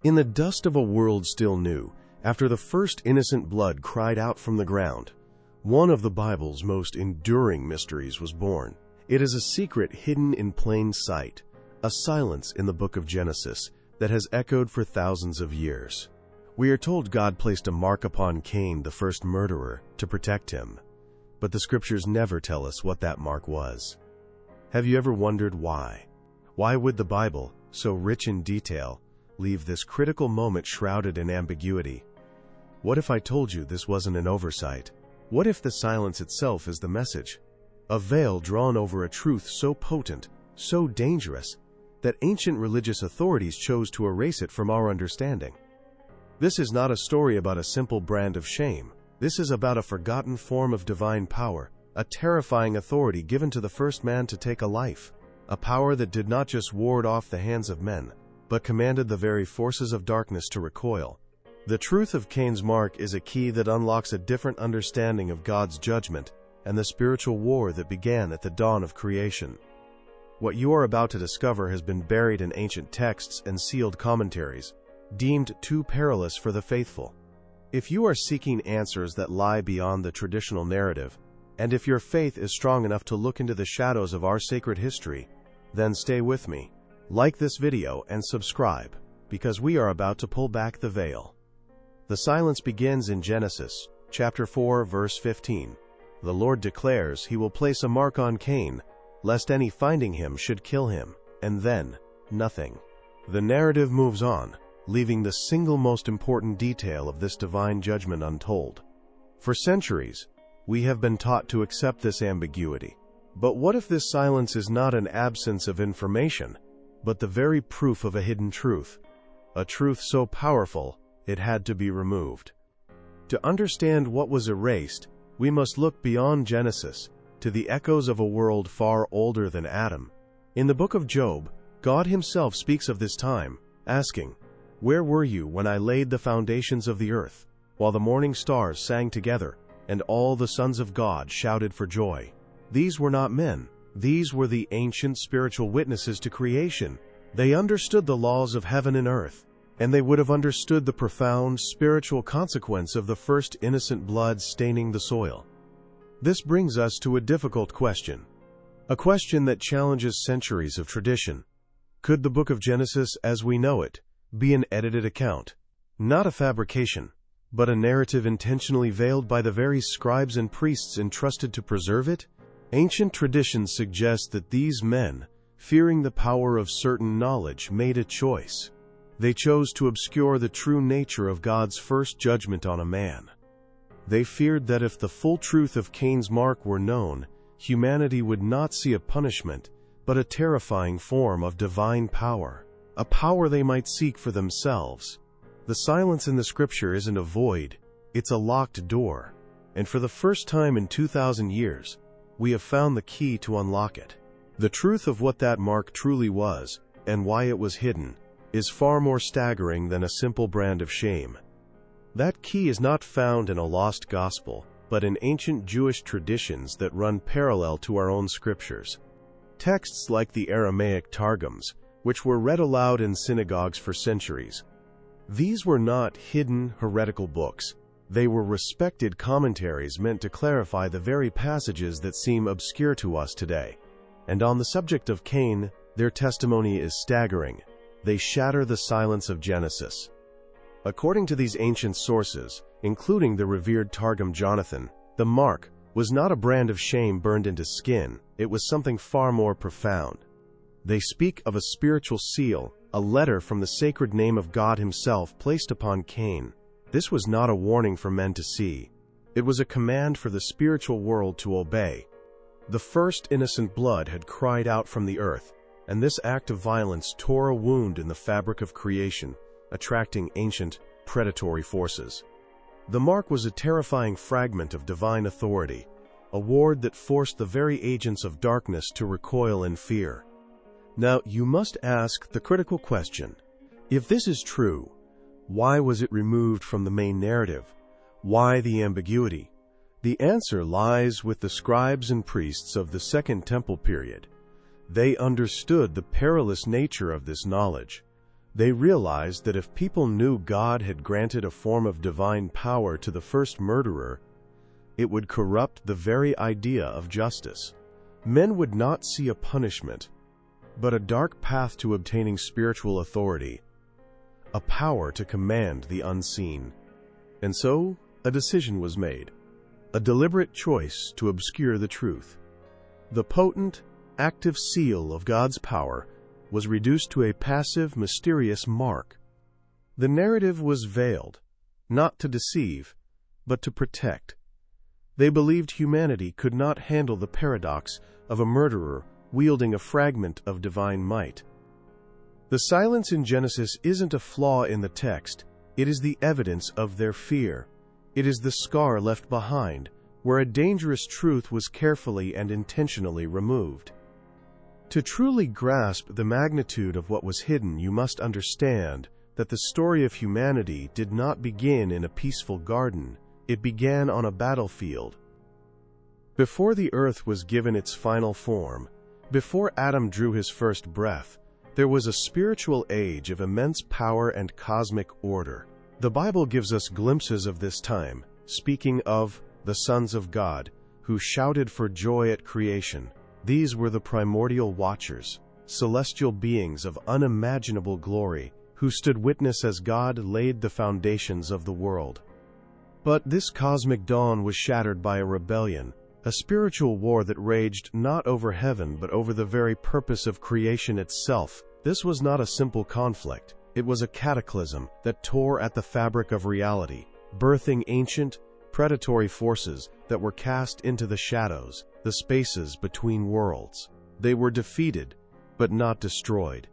In the dust of a world still new, after the first innocent blood cried out from the ground, one of the Bible's most enduring mysteries was born. It is a secret hidden in plain sight, a silence in the book of Genesis that has echoed for thousands of years. We are told God placed a mark upon Cain, the first murderer, to protect him. But the scriptures never tell us what that mark was. Have you ever wondered why? Why would the Bible, so rich in detail, leave this critical moment shrouded in ambiguity? What if I told you this wasn't an oversight? What if the silence itself is the message? A veil drawn over a truth so potent, so dangerous, that ancient religious authorities chose to erase it from our understanding. This is not a story about a simple brand of shame. This is about a forgotten form of divine power, a terrifying authority given to the first man to take a life, a power that did not just ward off the hands of men, but commanded the very forces of darkness to recoil. The truth of Cain's mark is a key that unlocks a different understanding of God's judgment and the spiritual war that began at the dawn of creation. What you are about to discover has been buried in ancient texts and sealed commentaries, deemed too perilous for the faithful. If you are seeking answers that lie beyond the traditional narrative, and if your faith is strong enough to look into the shadows of our sacred history, then stay with me. Like this video and subscribe, because we are about to pull back the veil. The silence begins in Genesis, chapter 4, verse 15. The Lord declares he will place a mark on Cain, lest any finding him should kill him, and then, nothing. The narrative moves on, leaving the single most important detail of this divine judgment untold. For centuries, we have been taught to accept this ambiguity. But what if this silence is not an absence of information, but the very proof of a hidden truth? A truth so powerful, it had to be removed. To understand what was erased, we must look beyond Genesis, to the echoes of a world far older than Adam. In the book of Job, God himself speaks of this time, asking, "Where were you when I laid the foundations of the earth, while the morning stars sang together, and all the sons of God shouted for joy?" These were not men. These were the ancient spiritual witnesses to creation. They understood the laws of heaven and earth, and they would have understood the profound spiritual consequence of the first innocent blood staining the soil. This brings us to a difficult question, a question that challenges centuries of tradition. Could the book of Genesis, as we know it, be an edited account? Not a fabrication, but a narrative intentionally veiled by the very scribes and priests entrusted to preserve it? Ancient traditions suggest that these men, fearing the power of certain knowledge, made a choice. They chose to obscure the true nature of God's first judgment on a man. They feared that if the full truth of Cain's mark were known, humanity would not see a punishment, but a terrifying form of divine power, a power they might seek for themselves. The silence in the scripture isn't a void, it's a locked door. And for the first time in 2,000 years, we have found the key to unlock it. The truth of what that mark truly was, and why it was hidden, is far more staggering than a simple brand of shame. That key is not found in a lost gospel, but in ancient Jewish traditions that run parallel to our own scriptures. Texts like the Aramaic Targums, which were read aloud in synagogues for centuries. These were not hidden, heretical books. They were respected commentaries meant to clarify the very passages that seem obscure to us today. And on the subject of Cain, their testimony is staggering. They shatter the silence of Genesis. According to these ancient sources, including the revered Targum Jonathan, the mark was not a brand of shame burned into skin, it was something far more profound. They speak of a spiritual seal, a letter from the sacred name of God himself placed upon Cain. This was not a warning for men to see. It was a command for the spiritual world to obey. The first innocent blood had cried out from the earth, and this act of violence tore a wound in the fabric of creation, attracting ancient, predatory forces. The mark was a terrifying fragment of divine authority, a ward that forced the very agents of darkness to recoil in fear. Now, you must ask the critical question, if this is true, why was it removed from the main narrative? Why the ambiguity? The answer lies with the scribes and priests of the Second Temple period. They understood the perilous nature of this knowledge. They realized that if people knew God had granted a form of divine power to the first murderer, it would corrupt the very idea of justice. Men would not see a punishment, but a dark path to obtaining spiritual authority, a power to command the unseen. And so, a decision was made, a deliberate choice to obscure the truth. The potent, active seal of God's power was reduced to a passive, mysterious mark. The narrative was veiled, not to deceive, but to protect. They believed humanity could not handle the paradox of a murderer wielding a fragment of divine might. The silence in Genesis isn't a flaw in the text, it is the evidence of their fear. It is the scar left behind, where a dangerous truth was carefully and intentionally removed. To truly grasp the magnitude of what was hidden, you must understand that the story of humanity did not begin in a peaceful garden, it began on a battlefield. Before the earth was given its final form, before Adam drew his first breath, there was a spiritual age of immense power and cosmic order. The Bible gives us glimpses of this time, speaking of the sons of God, who shouted for joy at creation. These were the primordial watchers, celestial beings of unimaginable glory, who stood witness as God laid the foundations of the world. But this cosmic dawn was shattered by a rebellion, a spiritual war that raged not over heaven but over the very purpose of creation itself. This was not a simple conflict. It was a cataclysm that tore at the fabric of reality, birthing ancient, predatory forces that were cast into the shadows, the spaces between worlds. They were defeated, but not destroyed.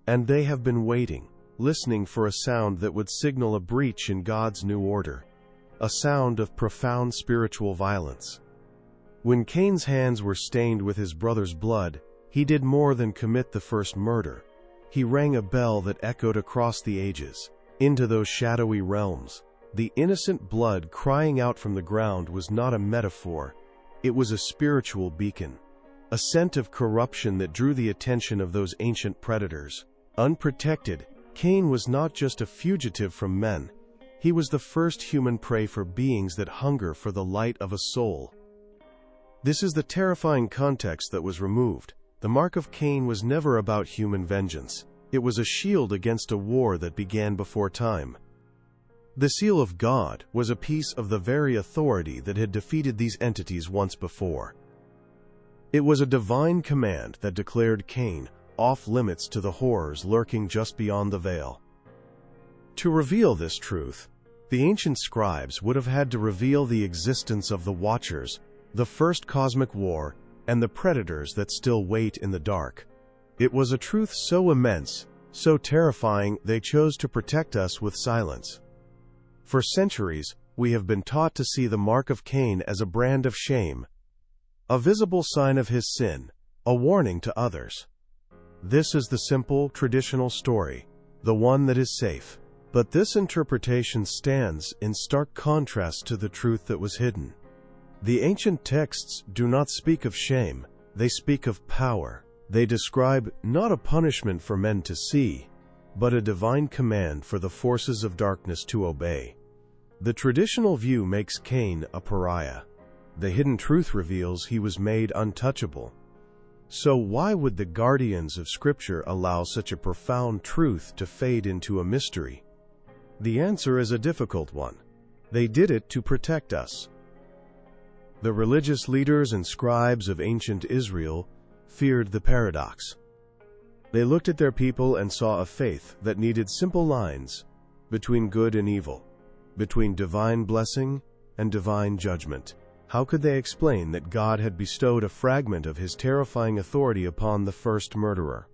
And they have been waiting, listening for a sound that would signal a breach in God's new order, a sound of profound spiritual violence. When Cain's hands were stained with his brother's blood, he did more than commit the first murder. He rang a bell that echoed across the ages, into those shadowy realms. The innocent blood crying out from the ground was not a metaphor. It was a spiritual beacon, a scent of corruption that drew the attention of those ancient predators. Unprotected, Cain was not just a fugitive from men. He was the first human prey for beings that hunger for the light of a soul. This is the terrifying context that was removed. The mark of Cain was never about human vengeance. It was a shield against a war that began before time. The seal of God was a piece of the very authority that had defeated these entities once before. It was a divine command that declared Cain off limits to the horrors lurking just beyond the veil. To reveal this truth, the ancient scribes would have had to reveal the existence of the Watchers, the first cosmic war, and the predators that still wait in the dark. It was a truth so immense, so terrifying, they chose to protect us with silence. For centuries, we have been taught to see the mark of Cain as a brand of shame, a visible sign of his sin, a warning to others. This is the simple, traditional story, the one that is safe. But this interpretation stands in stark contrast to the truth that was hidden. The ancient texts do not speak of shame, they speak of power. They describe not a punishment for men to see, but a divine command for the forces of darkness to obey. The traditional view makes Cain a pariah. The hidden truth reveals he was made untouchable. So why would the guardians of Scripture allow such a profound truth to fade into a mystery? The answer is a difficult one. They did it to protect us. The religious leaders and scribes of ancient Israel feared the paradox. They looked at their people and saw a faith that needed simple lines between good and evil, between divine blessing and divine judgment. How could they explain that God had bestowed a fragment of his terrifying authority upon the first murderer?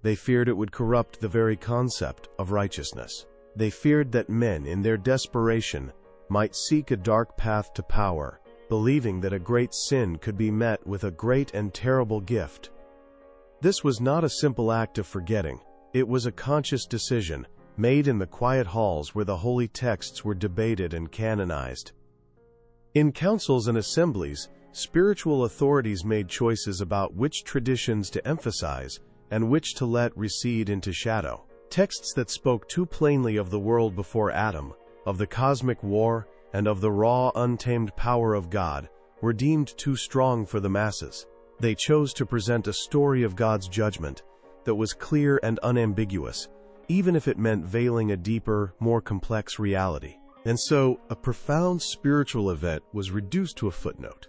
They feared it would corrupt the very concept of righteousness. They feared that men, in their desperation, might seek a dark path to power, believing that a great sin could be met with a great and terrible gift. This was not a simple act of forgetting. It was a conscious decision, made in the quiet halls where the holy texts were debated and canonized. In councils and assemblies, spiritual authorities made choices about which traditions to emphasize and which to let recede into shadow. Texts that spoke too plainly of the world before Adam, of the cosmic war, and of the raw, untamed power of God, were deemed too strong for the masses. They chose to present a story of God's judgment that was clear and unambiguous, even if it meant veiling a deeper, more complex reality. And so, a profound spiritual event was reduced to a footnote.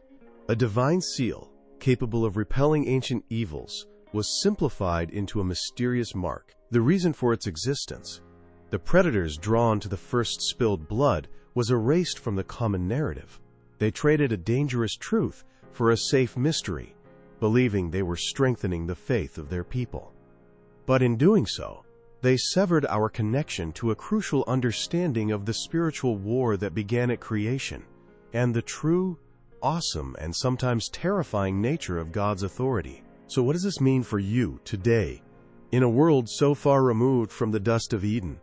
A divine seal, capable of repelling ancient evils, was simplified into a mysterious mark. The reason for its existence, the predators drawn to the first spilled blood, was erased from the common narrative. They traded a dangerous truth for a safe mystery, believing they were strengthening the faith of their people. But in doing so, they severed our connection to a crucial understanding of the spiritual war that began at creation, and the true, awesome, and sometimes terrifying nature of God's authority. So what does this mean for you today, in a world so far removed from the dust of Eden?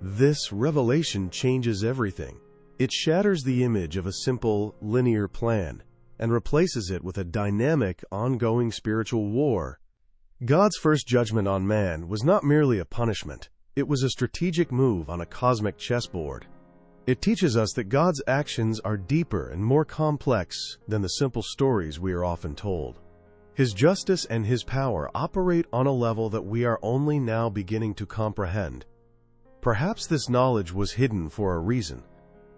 This revelation changes everything. It shatters the image of a simple, linear plan and replaces it with a dynamic, ongoing spiritual war. God's first judgment on man was not merely a punishment. It was a strategic move on a cosmic chessboard. It teaches us that God's actions are deeper and more complex than the simple stories we are often told. His justice and His power operate on a level that we are only now beginning to comprehend. Perhaps this knowledge was hidden for a reason.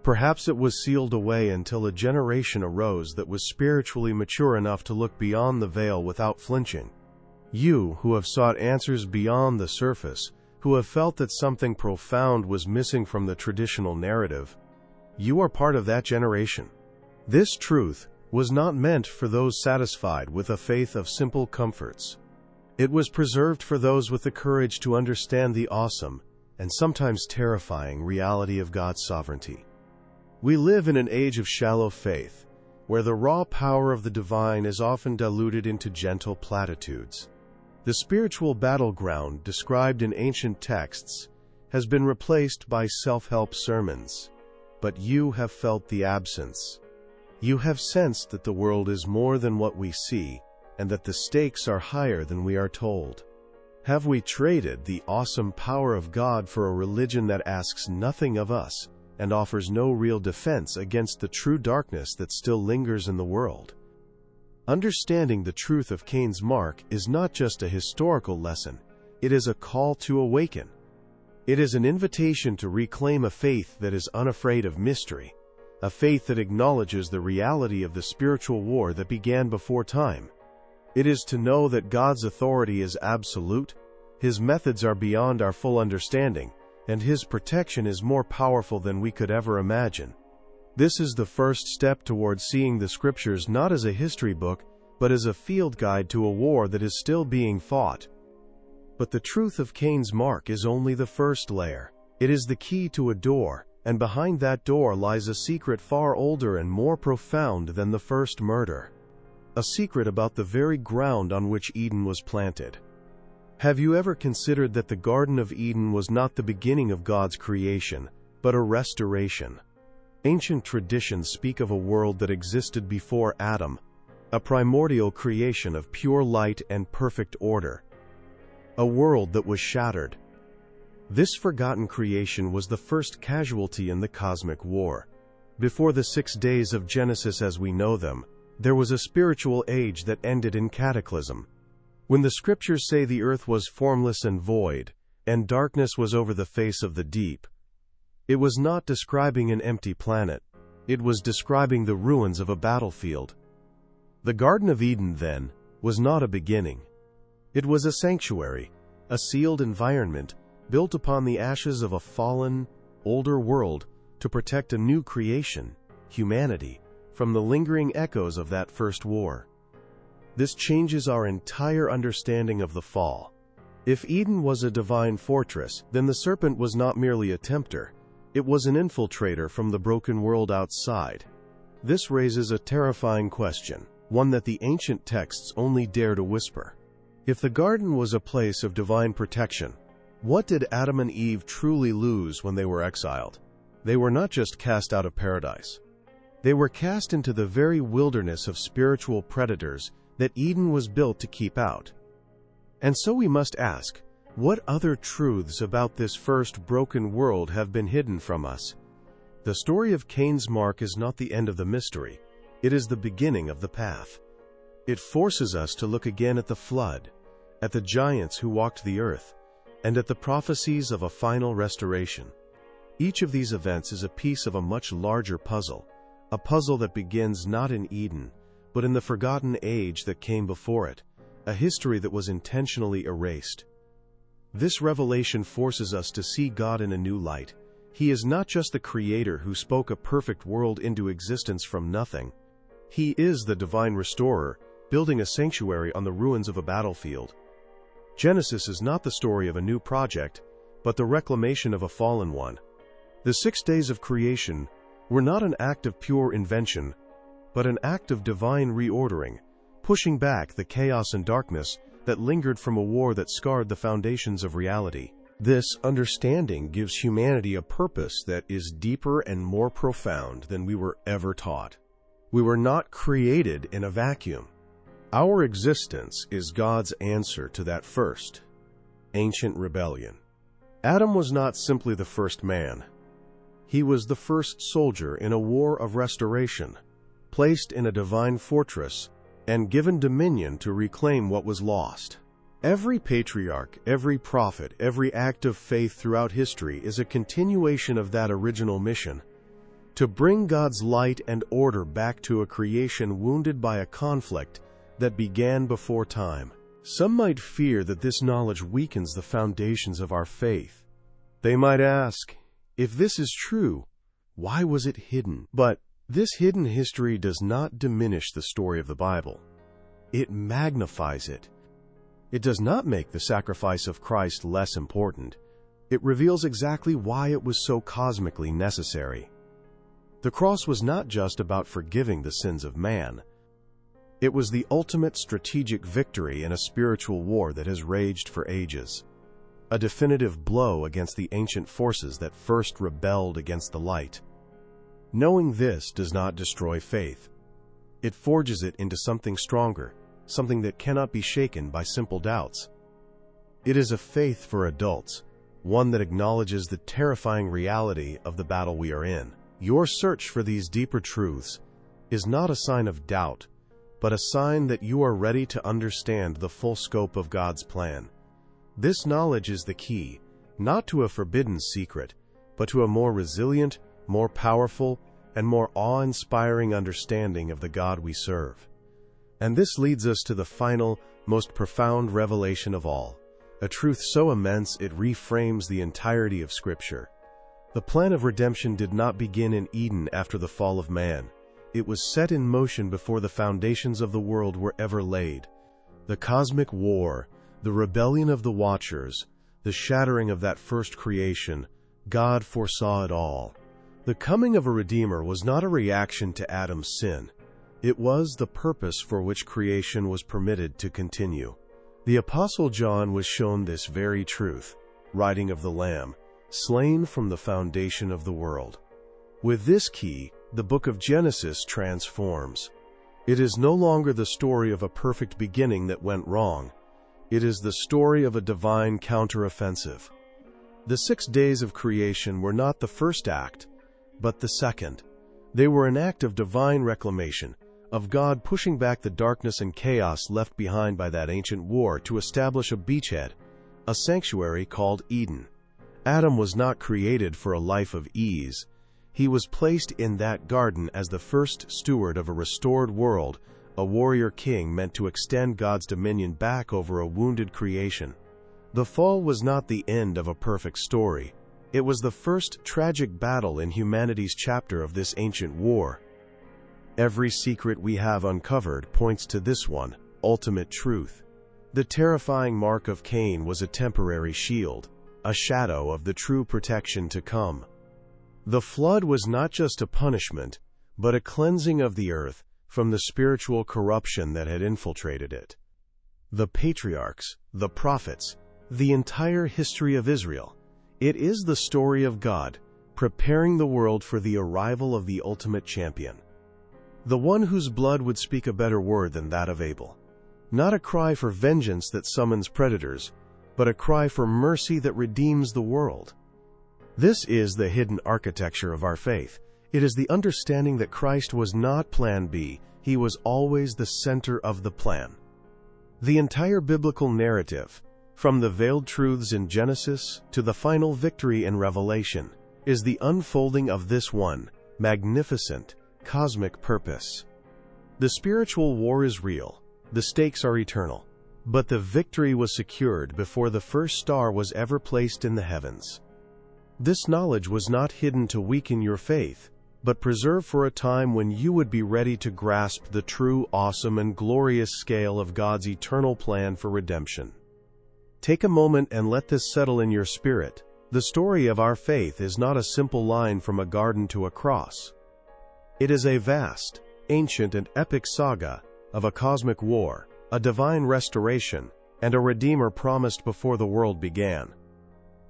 Perhaps it was sealed away until a generation arose that was spiritually mature enough to look beyond the veil without flinching. You, who have sought answers beyond the surface, who have felt that something profound was missing from the traditional narrative, you are part of that generation. This truth was not meant for those satisfied with a faith of simple comforts. It was preserved for those with the courage to understand the awesome and sometimes terrifying reality of God's sovereignty. We live in an age of shallow faith, where the raw power of the divine is often diluted into gentle platitudes. The spiritual battleground described in ancient texts has been replaced by self-help sermons, but you have felt the absence. You have sensed that the world is more than what we see, and that the stakes are higher than we are told. Have we traded the awesome power of God for a religion that asks nothing of us and offers no real defense against the true darkness that still lingers in the world? Understanding the truth of Cain's mark is not just a historical lesson, it is a call to awaken. It is an invitation to reclaim a faith that is unafraid of mystery, a faith that acknowledges the reality of the spiritual war that began before time. It is to know that God's authority is absolute, His methods are beyond our full understanding, and His protection is more powerful than we could ever imagine. This is the first step toward seeing the Scriptures not as a history book, but as a field guide to a war that is still being fought. But the truth of Cain's mark is only the first layer. It is the key to a door, and behind that door lies a secret far older and more profound than the first murder. A secret about the very ground on which Eden was planted. Have you ever considered that the Garden of Eden was not the beginning of God's creation, but a restoration? Ancient traditions speak of a world that existed before Adam, a primordial creation of pure light and perfect order. A world that was shattered. This forgotten creation was the first casualty in the cosmic war. Before the 6 days of Genesis as we know them, there was a spiritual age that ended in cataclysm. When the Scriptures say the earth was formless and void, and darkness was over the face of the deep, it was not describing an empty planet. It was describing the ruins of a battlefield. The Garden of Eden, then, was not a beginning. It was a sanctuary, a sealed environment, built upon the ashes of a fallen, older world to protect a new creation, humanity, from the lingering echoes of that first war. This changes our entire understanding of the fall. If Eden was a divine fortress, then the serpent was not merely a tempter. It was an infiltrator from the broken world outside. This raises a terrifying question, one that the ancient texts only dare to whisper. If the garden was a place of divine protection, what did Adam and Eve truly lose when they were exiled? They were not just cast out of paradise. They were cast into the very wilderness of spiritual predators that Eden was built to keep out. And so we must ask, What other truths about this first broken world have been hidden from us? The story of Cain's mark is not the end of the mystery. It is the beginning of the path. It forces us to look again at the flood, at the giants who walked the earth, and at the prophecies of a final restoration. Each of these events is a piece of a much larger puzzle, a puzzle that begins not in Eden, but in the forgotten age that came before it, a history that was intentionally erased. This revelation forces us to see God in a new light. He is not just the Creator who spoke a perfect world into existence from nothing. He is the divine restorer, building a sanctuary on the ruins of a battlefield. Genesis is not the story of a new project, but the reclamation of a fallen one. The 6 days of creation were not an act of pure invention, but an act of divine reordering, pushing back the chaos and darkness that lingered from a war that scarred the foundations of reality. This understanding gives humanity a purpose that is deeper and more profound than we were ever taught. We were not created in a vacuum. Our existence is God's answer to that first, ancient rebellion. Adam was not simply the first man. He was the first soldier in a war of restoration, placed in a divine fortress and given dominion to reclaim what was lost. Every patriarch, every prophet, every act of faith throughout history is a continuation of that original mission, to bring God's light and order back to a creation wounded by a conflict that began before time. Some might fear that this knowledge weakens the foundations of our faith. They might ask, if this is true, why was it hidden? But this hidden history does not diminish the story of the Bible. It magnifies it. It does not make the sacrifice of Christ less important. It reveals exactly why it was so cosmically necessary. The cross was not just about forgiving the sins of man. It was the ultimate strategic victory in a spiritual war that has raged for ages. A definitive blow against the ancient forces that first rebelled against the light. Knowing this does not destroy faith. It forges it into something stronger, something that cannot be shaken by simple doubts. It is a faith for adults, one that acknowledges the terrifying reality of the battle we are in. Your search for these deeper truths is not a sign of doubt, but a sign that you are ready to understand the full scope of God's plan. This knowledge is the key, not to a forbidden secret, but to a more resilient, more powerful, and more awe-inspiring understanding of the God we serve. And this leads us to the final, most profound revelation of all, a truth so immense it reframes the entirety of Scripture. The plan of redemption did not begin in Eden after the fall of man. It was set in motion before the foundations of the world were ever laid. The cosmic war, the rebellion of the Watchers, the shattering of that first creation, God foresaw it all. The coming of a Redeemer was not a reaction to Adam's sin. It was the purpose for which creation was permitted to continue. The Apostle John was shown this very truth, writing of the Lamb, slain from the foundation of the world. With this key, the book of Genesis transforms. It is no longer the story of a perfect beginning that went wrong. It is the story of a divine counteroffensive. The 6 days of creation were not the first act, but the second. They were an act of divine reclamation, of God pushing back the darkness and chaos left behind by that ancient war to establish a beachhead, a sanctuary called Eden. Adam was not created for a life of ease. He was placed in that garden as the first steward of a restored world, a warrior king meant to extend God's dominion back over a wounded creation. The fall was not the end of a perfect story. It was the first tragic battle in humanity's chapter of this ancient war. Every secret we have uncovered points to this one, ultimate truth. The terrifying mark of Cain was a temporary shield, a shadow of the true protection to come. The flood was not just a punishment, but a cleansing of the earth from the spiritual corruption that had infiltrated it. The patriarchs, the prophets, the entire history of Israel. It is the story of God, preparing the world for the arrival of the ultimate champion. The one whose blood would speak a better word than that of Abel. Not a cry for vengeance that summons predators, but a cry for mercy that redeems the world. This is the hidden architecture of our faith. It is the understanding that Christ was not plan B, he was always the center of the plan. The entire biblical narrative, from the veiled truths in Genesis to the final victory in Revelation, is the unfolding of this one magnificent cosmic purpose. The spiritual war is real, the stakes are eternal, but the victory was secured before the first star was ever placed in the heavens. This knowledge was not hidden to weaken your faith, but preserved for a time when you would be ready to grasp the true, awesome, and glorious scale of God's eternal plan for redemption. Take a moment and let this settle in your spirit. The story of our faith is not a simple line from a garden to a cross. It is a vast, ancient, and epic saga of a cosmic war, a divine restoration, and a Redeemer promised before the world began.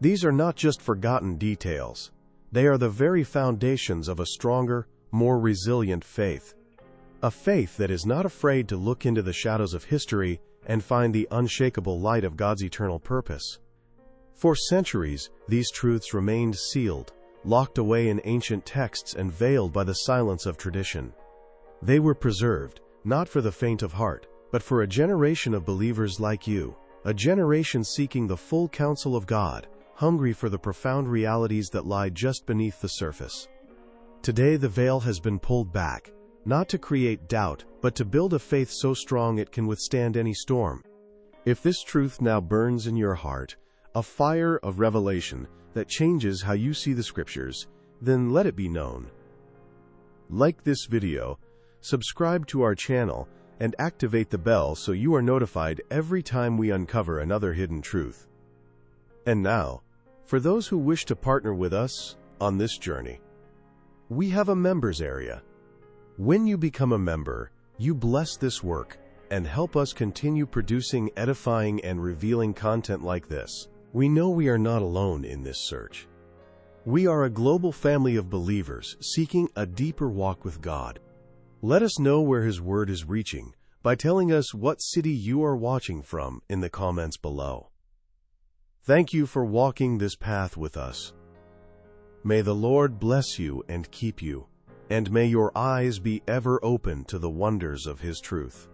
These are not just forgotten details. They are the very foundations of a stronger, more resilient faith. A faith that is not afraid to look into the shadows of history and find the unshakable light of God's eternal purpose. For centuries, these truths remained sealed, locked away in ancient texts and veiled by the silence of tradition. They were preserved, not for the faint of heart, but for a generation of believers like you, a generation seeking the full counsel of God, hungry for the profound realities that lie just beneath the surface. Today the veil has been pulled back, not to create doubt, but to build a faith so strong it can withstand any storm. If this truth now burns in your heart, a fire of revelation that changes how you see the Scriptures, then let it be known. Like this video, subscribe to our channel, and activate the bell so you are notified every time we uncover another hidden truth. And now, for those who wish to partner with us on this journey, we have a members area. When you become a member, you bless this work and help us continue producing edifying and revealing content like this. We know we are not alone in this search. We are a global family of believers seeking a deeper walk with God. Let us know where His Word is reaching by telling us what city you are watching from in the comments below. Thank you for walking this path with us. May the Lord bless you and keep you, and may your eyes be ever open to the wonders of His truth.